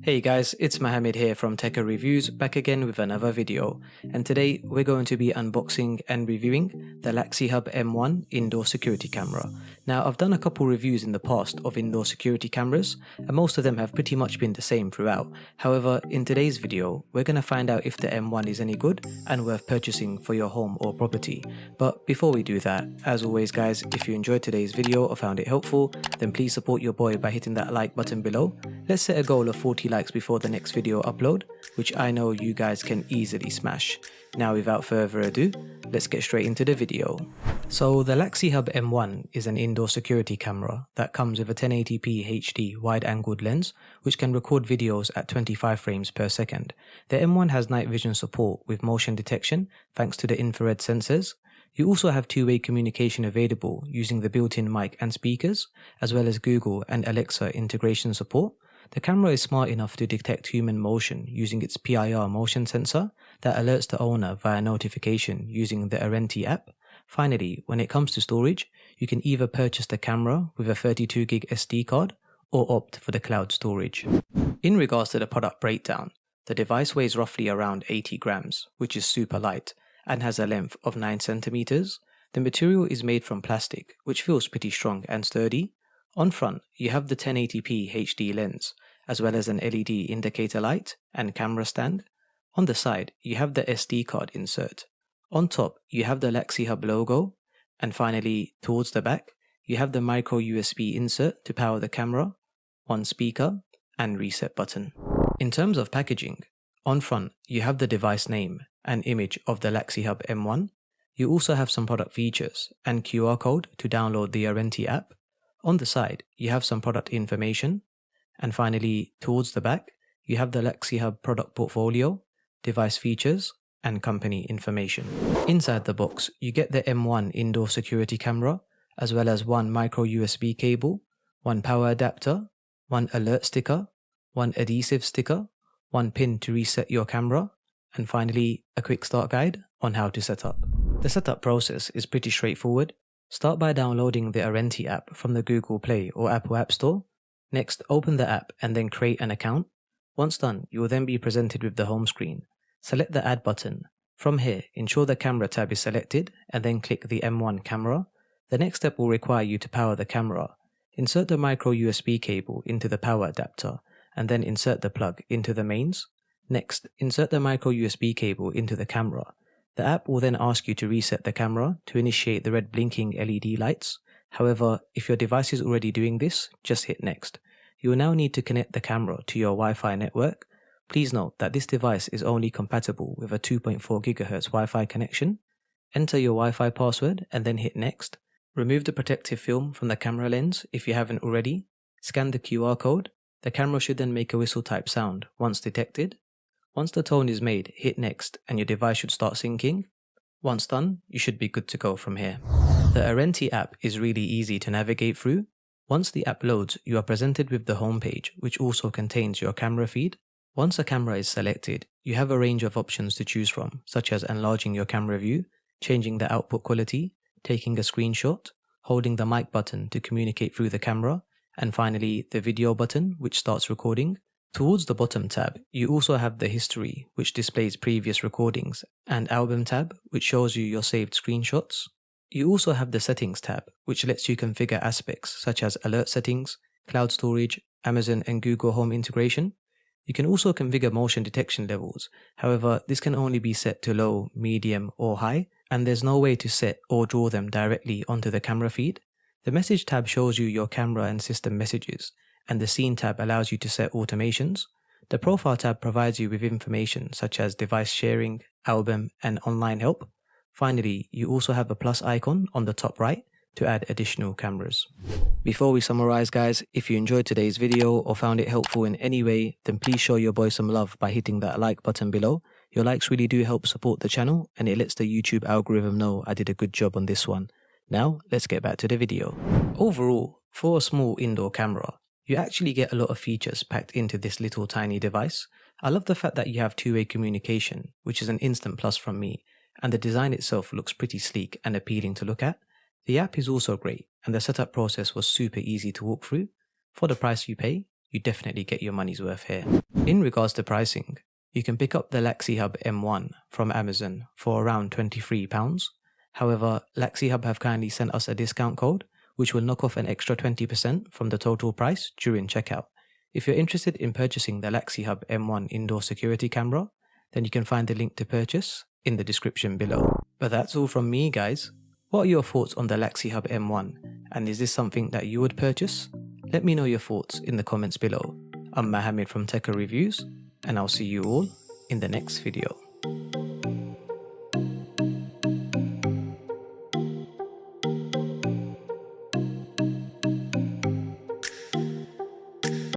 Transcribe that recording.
Hey guys, it's Mohammed here from Tekker Reviews, back again with another video, and today we're going to be unboxing and reviewing the Laxihub M1 indoor security camera. Now I've done a couple reviews in the past of indoor security cameras, and most of them have pretty much been the same throughout. However, in today's video, we're going to find out if the M1 is any good and worth purchasing for your home or property. But before we do that, as always guys, if you enjoyed today's video or found it helpful, then please support your boy by hitting that like button below. Let's set a goal of 40 likes before the next video upload, which I know you guys can easily smash. Now without further ado, let's get straight into the video. So the Laxihub M1 is an indoor security camera that comes with a 1080p HD wide-angled lens which can record videos at 25 frames per second. The M1 has night vision support with motion detection thanks to the infrared sensors. You also have two-way communication available using the built-in mic and speakers, as well as Google and Alexa integration support. The camera is smart enough to detect human motion using its PIR motion sensor that alerts the owner via notification using the Arenti app. Finally, when it comes to storage, you can either purchase the camera with a 32GB SD card or opt for the cloud storage. In regards to the product breakdown, the device weighs roughly around 80 grams, which is super light, and has a length of 9 centimeters. The material is made from plastic, which feels pretty strong and sturdy. On front, you have the 1080p HD lens, as well as an LED indicator light and camera stand. On the side, you have the SD card insert. On top, you have the Laxihub logo. And finally, towards the back, you have the micro USB insert to power the camera, one speaker, and reset button. In terms of packaging, on front, you have the device name and image of the Laxihub M1. You also have some product features and QR code to download the Arenti app. On the side, you have some product information. And finally, towards the back, you have the Laxihub product portfolio, device features, and company information. Inside the box, you get the M1 indoor security camera, as well as one micro USB cable, one power adapter, one alert sticker, one adhesive sticker, one pin to reset your camera, and finally, a quick start guide on how to set up. The setup process is pretty straightforward. Start by downloading the Arenti app from the Google Play or Apple App Store. Next, open the app and then create an account. Once done, you will then be presented with the home screen. Select the Add button. From here, ensure the camera tab is selected and then click the M1 camera. The next step will require you to power the camera. Insert the micro USB cable into the power adapter and then insert the plug into the mains. Next, insert the micro USB cable into the camera. The app will then ask you to reset the camera to initiate the red blinking LED lights. However, if your device is already doing this, just hit next. You will now need to connect the camera to your Wi-Fi network. Please note that this device is only compatible with a 2.4 GHz Wi-Fi connection. Enter your Wi-Fi password and then hit next. Remove the protective film from the camera lens if you haven't already. Scan the QR code. The camera should then make a whistle type sound once detected. Once the tone is made, hit next and your device should start syncing. Once done, you should be good to go from here. The Arenti app is really easy to navigate through. Once the app loads, you are presented with the home page, which also contains your camera feed. Once a camera is selected, you have a range of options to choose from, such as enlarging your camera view, changing the output quality, taking a screenshot, holding the mic button to communicate through the camera, and finally the video button, which starts recording. Towards the bottom tab, you also have the history, which displays previous recordings, and album tab, which shows you your saved screenshots. You also have the settings tab, which lets you configure aspects such as alert settings, cloud storage, Amazon and Google Home integration. You can also configure motion detection levels. However, this can only be set to low, medium, or high, and there's no way to set or draw them directly onto the camera feed. The message tab shows you your camera and system messages, and the Scene tab allows you to set automations. The Profile tab provides you with information such as device sharing, album, and online help. Finally, you also have a plus icon on the top right to add additional cameras. Before we summarize guys, if you enjoyed today's video or found it helpful in any way, then please show your boy some love by hitting that like button below. Your likes really do help support the channel and it lets the YouTube algorithm know I did a good job on this one. Now, let's get back to the video. Overall, for a small indoor camera, you actually get a lot of features packed into this little tiny device. I love the fact that you have two-way communication, which is an instant plus from me, and the design itself looks pretty sleek and appealing to look at. The app is also great, and the setup process was super easy to walk through. For the price you pay, you definitely get your money's worth here. In regards to pricing, you can pick up the Laxihub M1 from Amazon for around £23. However, Laxihub have kindly sent us a discount code, which will knock off an extra 20% from the total price during checkout. If you're interested in purchasing the Laxihub M1 indoor security camera, then you can find the link to purchase in the description below. But that's all from me, guys. What are your thoughts on the Laxihub M1, and is this something that you would purchase? Let me know your thoughts in the comments below. I'm Mohammed from Tekker Reviews, and I'll see you all in the next video.